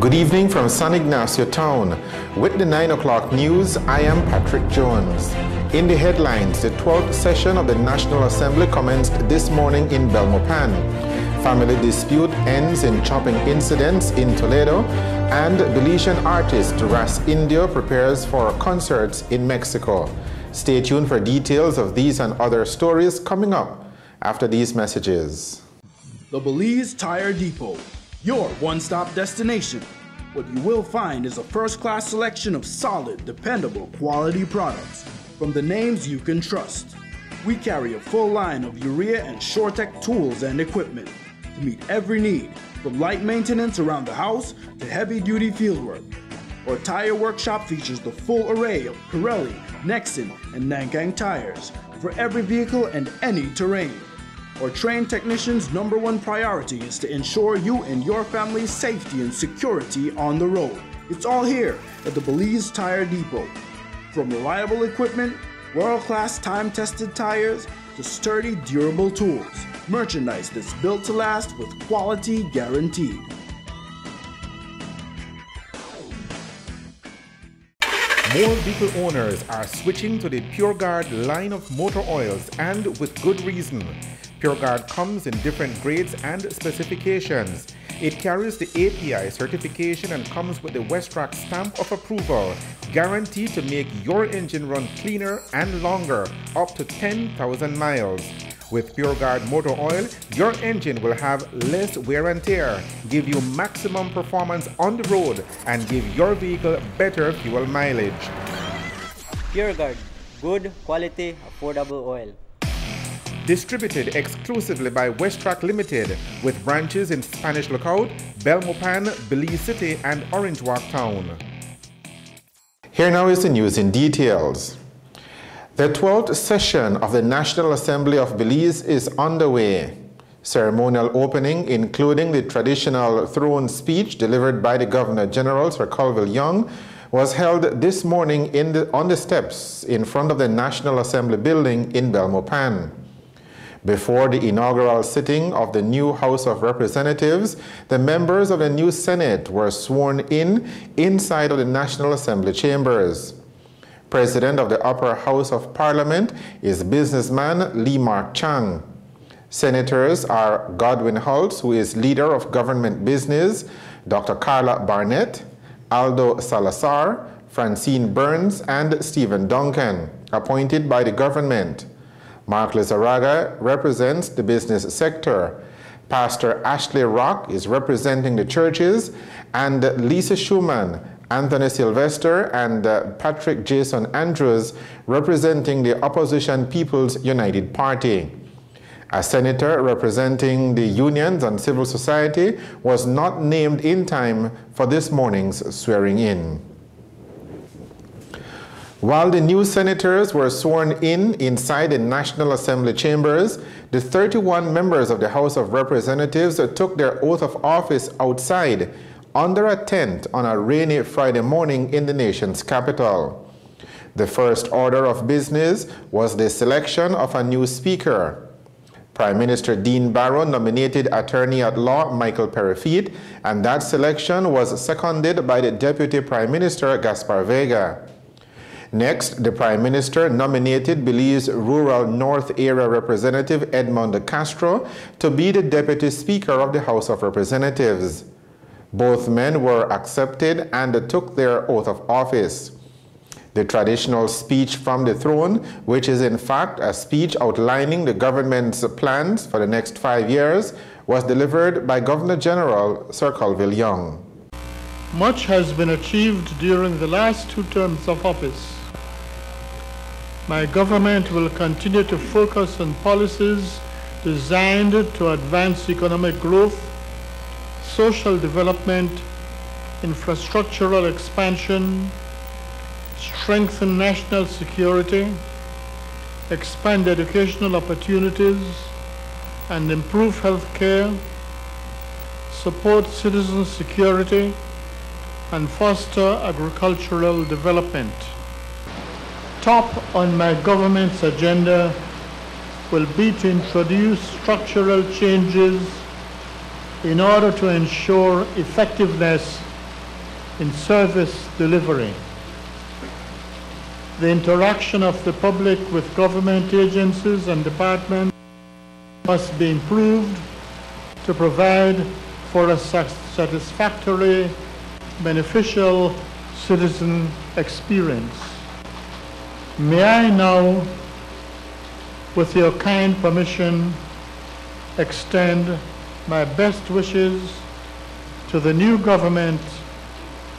Good evening from San Ignacio Town. With the 9 o'clock news, I am Patrick Jones. In the headlines, the 12th session of the National Assembly commenced this morning in Belmopan. Family dispute ends in chopping incidents in Toledo, and Belizean artist Ras Indio prepares for concerts in Mexico. Stay tuned for details of these and other stories coming up after these messages. The Belize Tire Depot, your one-stop destination. What you will find is a first-class selection of solid, dependable, quality products from the names you can trust. We carry a full line of urea and SureTech tools and equipment to meet every need, from light maintenance around the house to heavy-duty fieldwork. Our tire workshop features the full array of Pirelli, Nexen, and Nankang tires for every vehicle and any terrain. Our trained technicians' #1 priority is to ensure you and your family's safety and security on the road. It's all here at the Belize Tire Depot. From reliable equipment, world-class time-tested tires, to sturdy, durable tools. Merchandise that's built to last with quality guaranteed. More vehicle owners are switching to the PureGuard line of motor oils, and with good reason. PureGuard comes in different grades and specifications. It carries the API certification and comes with the Westrack stamp of approval, guaranteed to make your engine run cleaner and longer, up to 10,000 miles. With PureGuard motor oil, your engine will have less wear and tear, give you maximum performance on the road, and give your vehicle better fuel mileage. PureGuard, good quality, affordable oil. Distributed exclusively by Westrack Limited, with branches in Spanish Lookout, Belmopan, Belize City, and Orange Walk Town. Here now is the news in details. The 12th session of the National Assembly of Belize is underway. Ceremonial opening, including the traditional throne speech delivered by the Governor General, Sir Colville Young, was held this morning on the steps in front of the National Assembly building in Belmopan. Before the inaugural sitting of the new House of Representatives, the members of the new Senate were sworn in inside of the National Assembly chambers. President of the Upper House of Parliament is businessman Lee Mark Chang. Senators are Godwin Hulse, who is leader of government business, Dr. Carla Barnett, Aldo Salazar, Francine Burns, and Stephen Duncan, appointed by the government. Mark Lizarraga represents the business sector. Pastor Ashley Rock is representing the churches, and Lisa Schumann, Anthony Sylvester, and Patrick Jason Andrews representing the Opposition People's United Party. A senator representing the unions and civil society was not named in time for this morning's swearing in. While the new senators were sworn in inside the National Assembly chambers, the 31 members of the House of Representatives took their oath of office outside under a tent on a rainy Friday morning in the nation's capital. The first order of business was the selection of a new speaker. Prime Minister Dean Barrow nominated Attorney-at-Law Michael Perifeet, and that selection was seconded by the Deputy Prime Minister Gaspar Vega. Next, the Prime Minister nominated Belize Rural North Area Representative Edmond Castro to be the Deputy Speaker of the House of Representatives. Both men were accepted and took their oath of office. The traditional speech from the throne, which is in fact a speech outlining the government's plans for the next 5 years, was delivered by Governor General Sir Colville Young. Much has been achieved during the last 2 terms of office. My government will continue to focus on policies designed to advance economic growth, social development, infrastructural expansion, strengthen national security, expand educational opportunities, and improve health care, support citizen security, and foster agricultural development. Top on my government's agenda will be to introduce structural changes in order to ensure effectiveness in service delivery. The interaction of the public with government agencies and departments must be improved to provide for a satisfactory, beneficial citizen experience. May I now, with your kind permission, extend my best wishes to the new government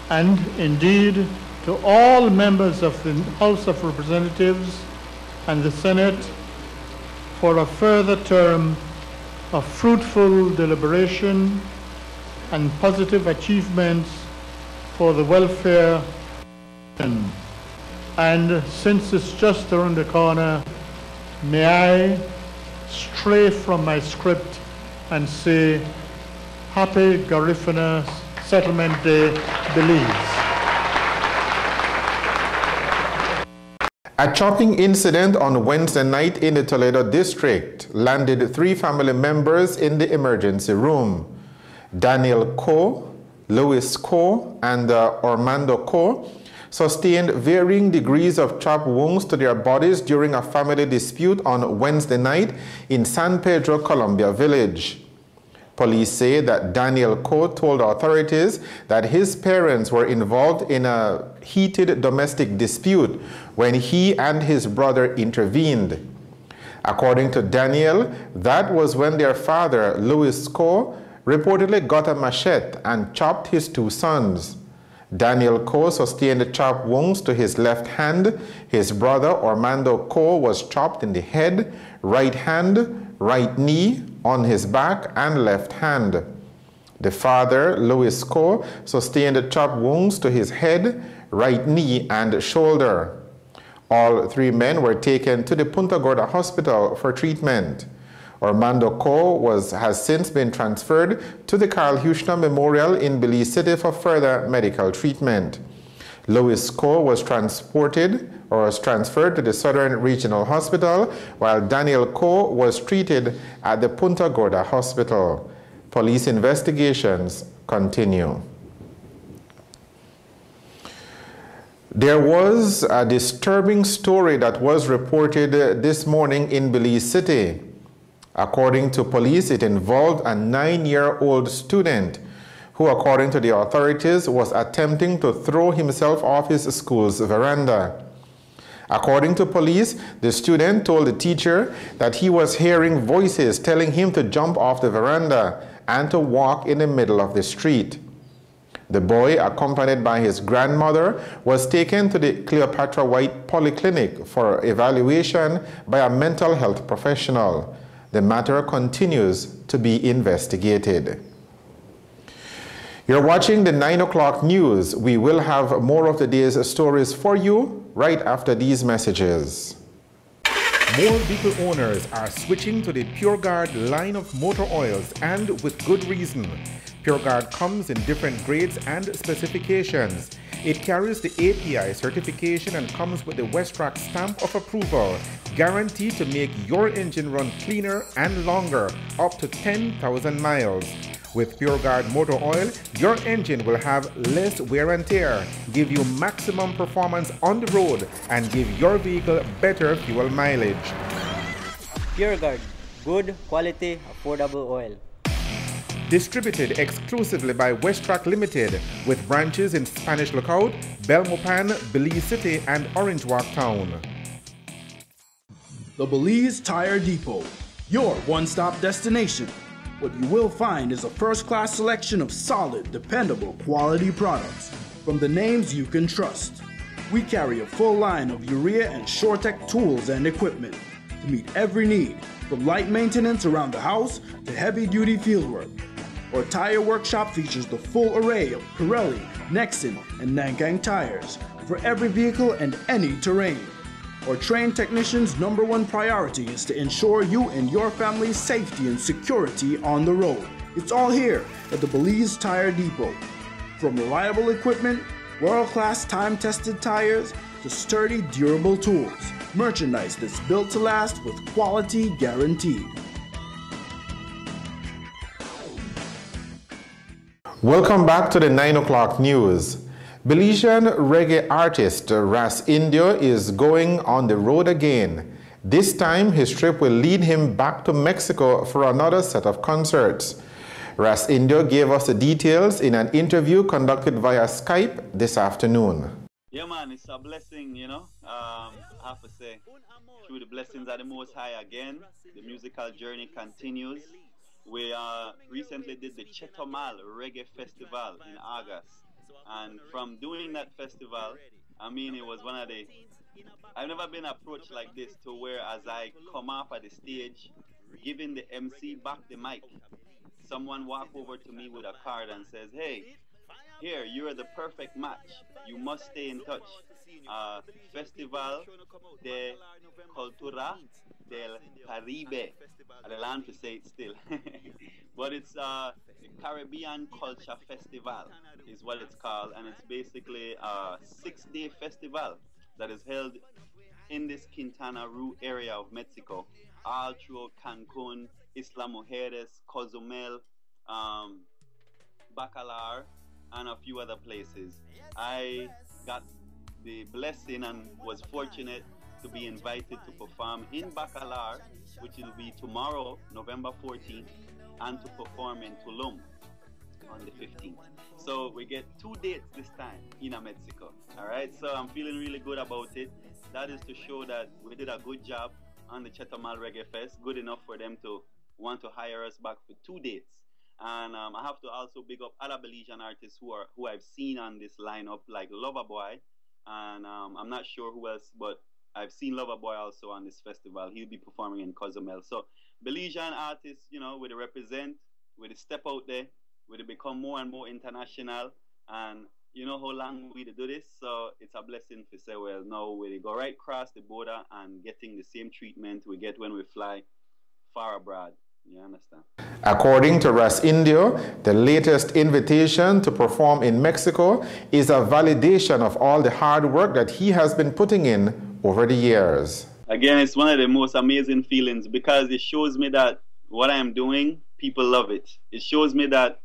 and indeed to all members of the House of Representatives and the Senate for a further term of fruitful deliberation and positive achievements for the welfare. And since it's just around the corner, may I stray from my script and say, Happy Garifuna Settlement Day, Belize. A chopping incident on Wednesday night in the Toledo district landed 3 family members in the emergency room. Daniel Coe, Louis Coe, and Armando Coe sustained varying degrees of chop wounds to their bodies during a family dispute on Wednesday night in San Pedro, Colombia Village. Police say that Daniel Coe told authorities that his parents were involved in a heated domestic dispute when he and his brother intervened. According to Daniel, that was when their father, Louis Coe, reportedly got a machete and chopped his 2 sons. Daniel Coe sustained chop wounds to his left hand. His brother, Armando Coe, was chopped in the head, right hand, right knee, on his back, and left hand. The father, Louis Coe, sustained chop wounds to his head, right knee, and shoulder. All 3 men were taken to the Punta Gorda Hospital for treatment. Armando Coe has since been transferred to the Carl Huchner Memorial in Belize City for further medical treatment. Louis Coe was transferred to the Southern Regional Hospital, while Daniel Coe was treated at the Punta Gorda Hospital. Police investigations continue. There was a disturbing story that was reported this morning in Belize City. According to police, it involved a 9-year-old student who, according to the authorities, was attempting to throw himself off his school's veranda. According to police, the student told the teacher that he was hearing voices telling him to jump off the veranda and to walk in the middle of the street. The boy, accompanied by his grandmother, was taken to the Cleopatra White Polyclinic for evaluation by a mental health professional. The matter continues to be investigated. You're watching the 9 o'clock news. We will have more of the day's stories for you right after these messages. More vehicle owners are switching to the Pure Guard line of motor oils, and with good reason. Pure Guard comes in different grades and specifications. It carries the API certification and comes with the Westrac stamp of approval, guaranteed to make your engine run cleaner and longer, up to 10,000 miles. With Pure Guard motor oil, your engine will have less wear and tear, give you maximum performance on the road, and give your vehicle better fuel mileage. Pure Guard, good quality, affordable oil. Distributed exclusively by Westrac Limited, with branches in Spanish Lookout, Belmopan, Belize City, and Orange Walk Town. The Belize Tire Depot, your one-stop destination. What you will find is a first-class selection of solid, dependable, quality products from the names you can trust. We carry a full line of urea and SureTech tools and equipment to meet every need, from light maintenance around the house to heavy-duty fieldwork. Our tire workshop features the full array of Pirelli, Nexen, and Nankang tires for every vehicle and any terrain. Our trained technicians' #1 priority is to ensure you and your family's safety and security on the road. It's all here at the Belize Tire Depot. From reliable equipment, world-class time-tested tires, to sturdy, durable tools. Merchandise that's built to last with quality guaranteed. Welcome back to the 9 o'clock news. Belizean reggae artist Ras Indio is going on the road again. This time, his trip will lead him back to Mexico for another set of concerts. Ras Indio gave us the details in an interview conducted via Skype this afternoon. Yeah, man, it's a blessing, you know. I have to say, through the blessings of the Most High again, the musical journey continues. We recently did the Chetomal Reggae Festival in August. And from doing that festival, I mean, it was one of the... I've never been approached like this, to where as I come up at the stage, giving the MC back the mic, someone walk over to me with a card and says, hey, here, you're the perfect match. You must stay in touch. Festival de Cultura del Caribe. I land to say it still. But it's the Caribbean Culture Festival is what it's called. And it's basically a 6-day festival that is held in this Quintana Roo area of Mexico, all through Cancun, Isla Mujeres, Cozumel, Bacalar, and a few other places. I got the blessing and was fortunate to be invited to perform in Bacalar, which will be tomorrow, November 14th, and to perform in Tulum on the 15th. So we get 2 dates this time in Mexico. All right, so I'm feeling really good about it. That is to show that we did a good job on the Chetomal Reggae Fest, good enough for them to want to hire us back for 2 dates. And I have to also big up other Belizean artists who I've seen on this lineup, like Loverboy, and I'm not sure who else, but I've seen Loverboy also on this festival. He'll be performing in Cozumel. So Belizean artists, you know, with the represent, with the step out there, with it become more and more international, and you know how long we do this, so it's a blessing to say, well, now we go right across the border and getting the same treatment we get when we fly far abroad. You understand? According to Ras Indio, the latest invitation to perform in Mexico is a validation of all the hard work that he has been putting in over the years. Again, it's one of the most amazing feelings, because it shows me that what I'm doing, people love it. It shows me that,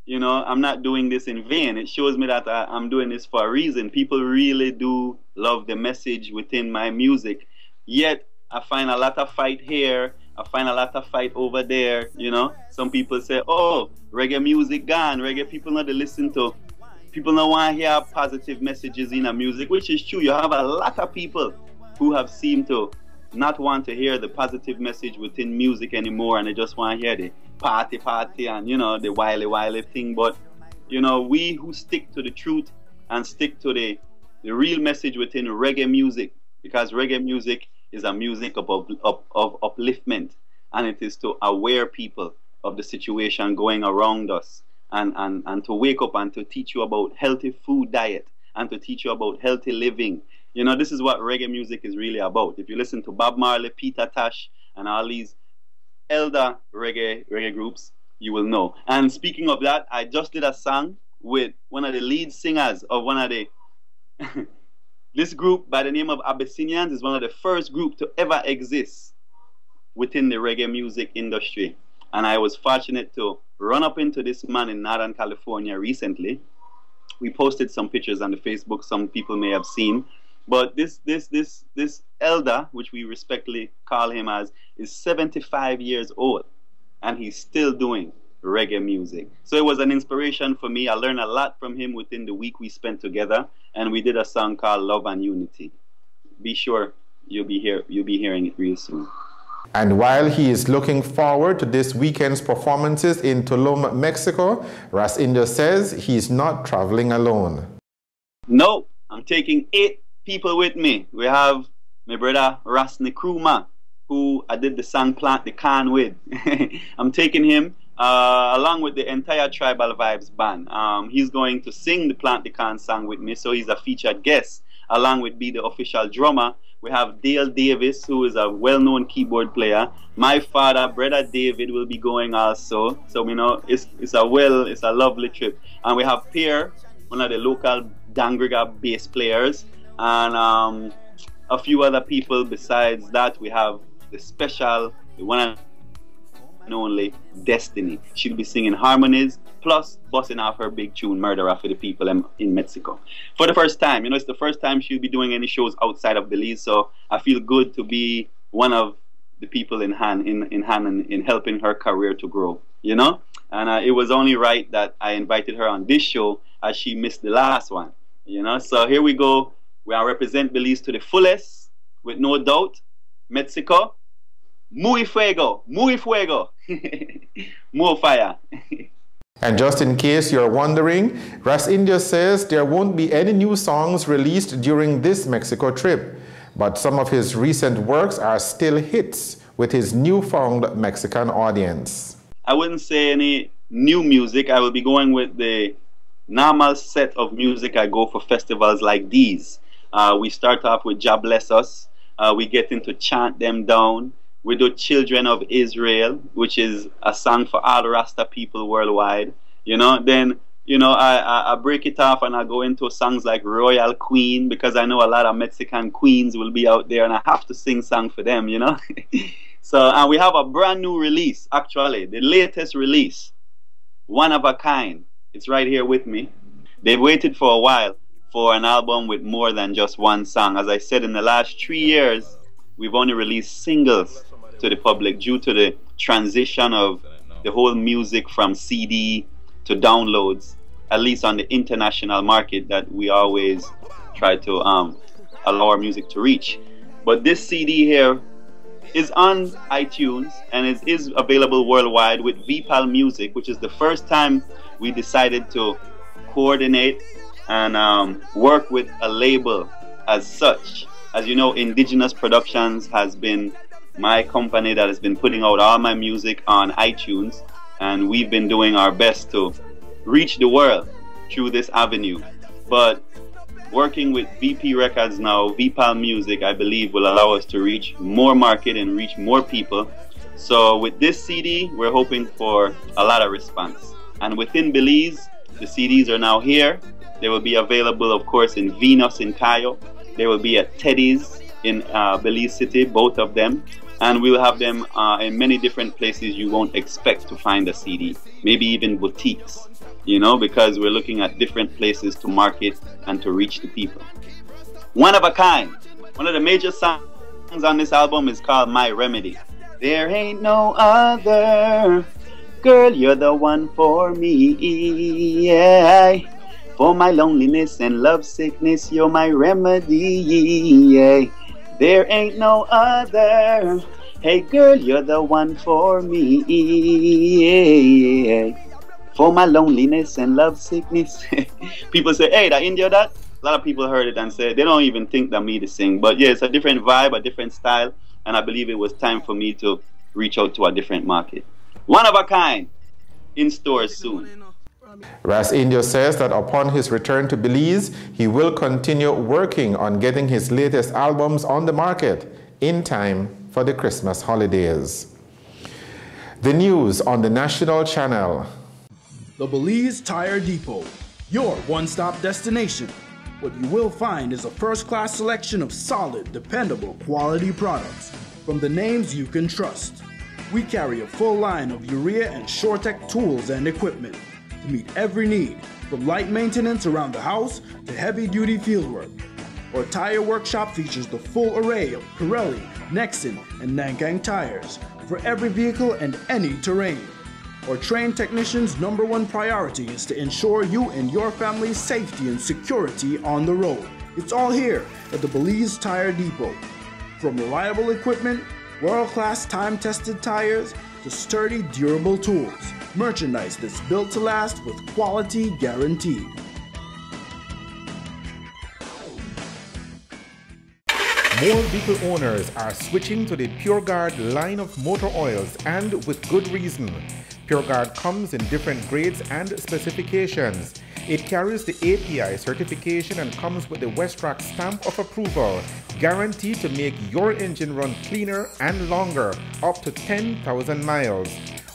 you know, I'm not doing this in vain. It shows me that I'm doing this for a reason. People really do love the message within my music. Yet, I find a lot of fight here. I find a lot of fight over there, you know. Some people say, oh, reggae music gone. Reggae people not to listen to. People don't want to hear positive messages in the music, which is true. You have a lot of people who have seemed to not want to hear the positive message within music anymore, and they just want to hear the party and, you know, the wily thing. But, you know, we who stick to the truth and stick to the real message within reggae music, because reggae music is a music of upliftment, and it is to aware people of the situation going around us, and to wake up and to teach you about healthy food diet and to teach you about healthy living. You know, this is what reggae music is really about. If you listen to Bob Marley, Peter Tosh, and all these elder reggae groups, you will know. And speaking of that, I just did a song with one of the lead singers of one of the this group by the name of Abyssinians is one of the first group to ever exist within the reggae music industry. And I was fortunate to run up into this man in Northern California recently. We posted some pictures on the Facebook, some people may have seen. But this elder, which we respectfully call him as, is 75 years old, and he's still doing reggae music. So it was an inspiration for me. I learned a lot from him within the week we spent together, and we did a song called Love and Unity. Be sure you'll be hearing it real soon. And while he is looking forward to this weekend's performances in Tulum, Mexico, Ras Indio says he's not traveling alone. No, I'm taking 8 people with me. We have my brother Ras Nkrumah, who I did the song Plant the Can with. I'm taking him along with the entire Tribal Vibes band. He's going to sing the Plant the Can song with me, so he's a featured guest, along with be the official drummer. We have Dale Davis, who is a well-known keyboard player. My father, brother David, will be going also. So, you know, it's a lovely trip. And we have Pierre, one of the local Dangriga bass players, and a few other people. Besides that, we have the special, the one and only Destiny. She'll be singing harmonies, plus busting off her big tune, Murderer, for the people in Mexico. For the first time, it's the first time she'll be doing any shows outside of Belize, so I feel good to be one of the people in helping her career to grow, And it was only right that I invited her on this show as she missed the last one, So here we go. We are represent Belize to the fullest, with no doubt. Mexico, muy fuego, more fire. And just in case you're wondering, Ras India says there won't be any new songs released during this Mexico trip, but some of his recent works are still hits with his newfound Mexican audience. I wouldn't say any new music. I will be going with the normal set of music I go for festivals like these. We start off with Jah Bless Us. We get into Chant Them Down. We do Children of Israel, which is a song for all Rasta people worldwide. Then I break it off and I go into songs like Royal Queen, because I know a lot of Mexican queens will be out there and I have to sing song for them, So, and we have a brand new release, actually, the latest release, One of a Kind. It's right here with me. They've waited for a while for an album with more than just one song. As I said, in the last 3 years, we've only released singles to the public due to the transition of the whole music from CD to downloads, at least on the international market that we always try to allow our music to reach. But this CD here is on iTunes and it is available worldwide with VPAL Music, which is the first time we decided to coordinate and work with a label as such. As you know, Indigenous Productions has been my company that has been putting out all my music on iTunes, and we've been doing our best to reach the world through this avenue. But working with VP Records now, VPAL Music, I believe will allow us to reach more market and reach more people. So with this CD, we're hoping for a lot of response. And within Belize, the CDs are now here. They will be available, of course, in Venus in Cayo. They will be at Teddy's in Belize City, both of them. And we'll have them in many different places you won't expect to find a CD. Maybe even boutiques, because we're looking at different places to market and to reach the people. One of a Kind. One of the major songs on this album is called My Remedy. There ain't no other, girl, you're the one for me, yeah. For my loneliness and love sickness, you're my remedy, yeah. There ain't no other, hey girl, you're the one for me, yeah. For my loneliness and love sickness. People say, hey, that India that? A lot of people heard it and said they don't even think that me to sing. But yeah, it's a different vibe, a different style, and I believe it was time for me to reach out to a different market. One of a Kind, in stores soon. Ras India says that upon his return to Belize, he will continue working on getting his latest albums on the market in time for the Christmas holidays. The news on the national channel. The Belize Tire Depot, your one-stop destination. What you will find is a first-class selection of solid, dependable, quality products from the names you can trust. We carry a full line of urea and SureTech tools and equipment to meet every need, from light maintenance around the house to heavy-duty fieldwork. Our tire workshop features the full array of Pirelli, Nexen, and Nankang tires for every vehicle and any terrain. Our trained technicians' #1 priority is to ensure you and your family's safety and security on the road. It's all here at the Belize Tire Depot. From reliable equipment, world-class time-tested tires, to sturdy, durable tools. Merchandise that's built to last with quality guaranteed. More vehicle owners are switching to the PureGuard line of motor oils, and with good reason. PureGuard comes in different grades and specifications. It carries the API certification and comes with the Westrack stamp of approval, guaranteed to make your engine run cleaner and longer, up to 10,000 miles.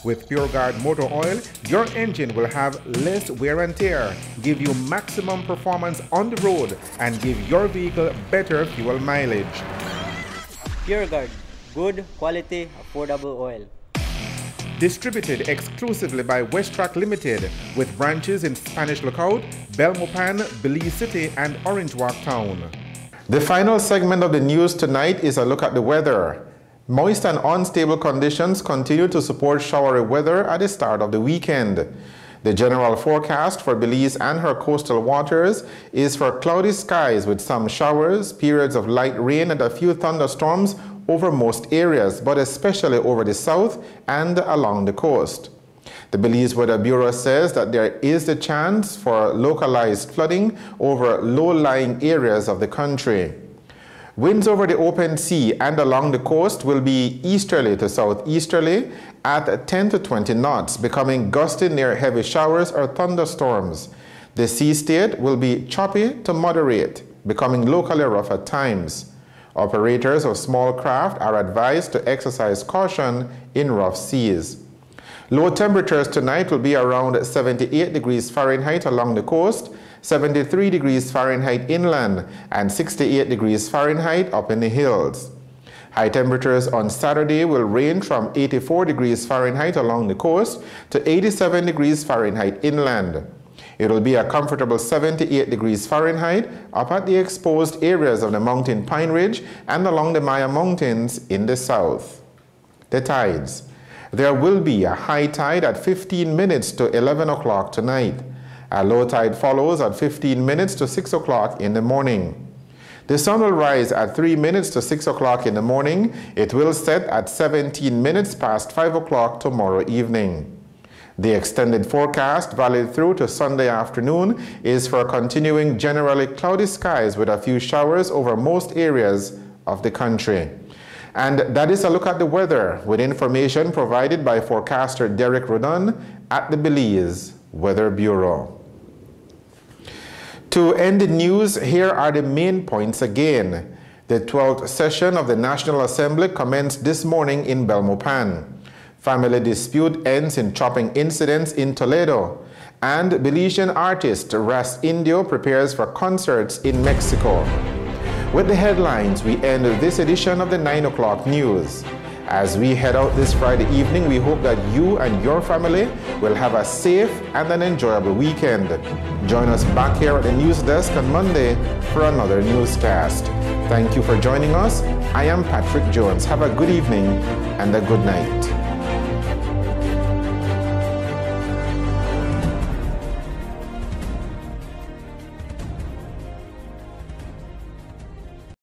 With PureGuard motor oil, your engine will have less wear and tear, give you maximum performance on the road, and give your vehicle better fuel mileage. PureGuard, good quality, affordable oil. distributed exclusively by Westrack Limited with branches in Spanish Lookout, Belmopan, Belize City and Orange Walk Town. The final segment of the news tonight is a look at the weather. Moist and unstable conditions continue to support showery weather at the start of the weekend. The general forecast for Belize and her coastal waters is for cloudy skies with some showers, periods of light rain and a few thunderstorms over most areas, but especially over the south and along the coast. The Belize Weather Bureau says that there is the chance for localized flooding over low-lying areas of the country. Winds over the open sea and along the coast will be easterly to southeasterly at 10 to 20 knots, becoming gusty near heavy showers or thunderstorms. The sea state will be choppy to moderate, becoming locally rough at times. Operators of small craft are advised to exercise caution in rough seas. Low temperatures tonight will be around 78 degrees Fahrenheit along the coast, 73 degrees Fahrenheit inland, and 68 degrees Fahrenheit up in the hills. High temperatures on Saturday will range from 84 degrees Fahrenheit along the coast to 87 degrees Fahrenheit inland. It will be a comfortable 78 degrees Fahrenheit up at the exposed areas of the mountain Pine Ridge and along the Maya Mountains in the south. The tides. There will be a high tide at 15 minutes to 11 o'clock tonight. A low tide follows at 15 minutes to 6 o'clock in the morning. The sun will rise at 3 minutes to 6 o'clock in the morning. It will set at 17 minutes past 5 o'clock tomorrow evening. The extended forecast, valid through to Sunday afternoon, is for continuing generally cloudy skies with a few showers over most areas of the country. And that is a look at the weather with information provided by forecaster Derek Rodon at the Belize Weather Bureau. To end the news, here are the main points again. The 12th session of the National Assembly commenced this morning in Belmopan. Family dispute ends in chopping incidents in Toledo. And Belizean artist Ras Indio prepares for concerts in Mexico. With the headlines, we end this edition of the 9 o'clock news. As we head out this Friday evening, we hope that you and your family will have a safe and an enjoyable weekend. Join us back here at the news desk on Monday for another newscast. Thank you for joining us. I am Patrick Jones. Have a good evening and a good night.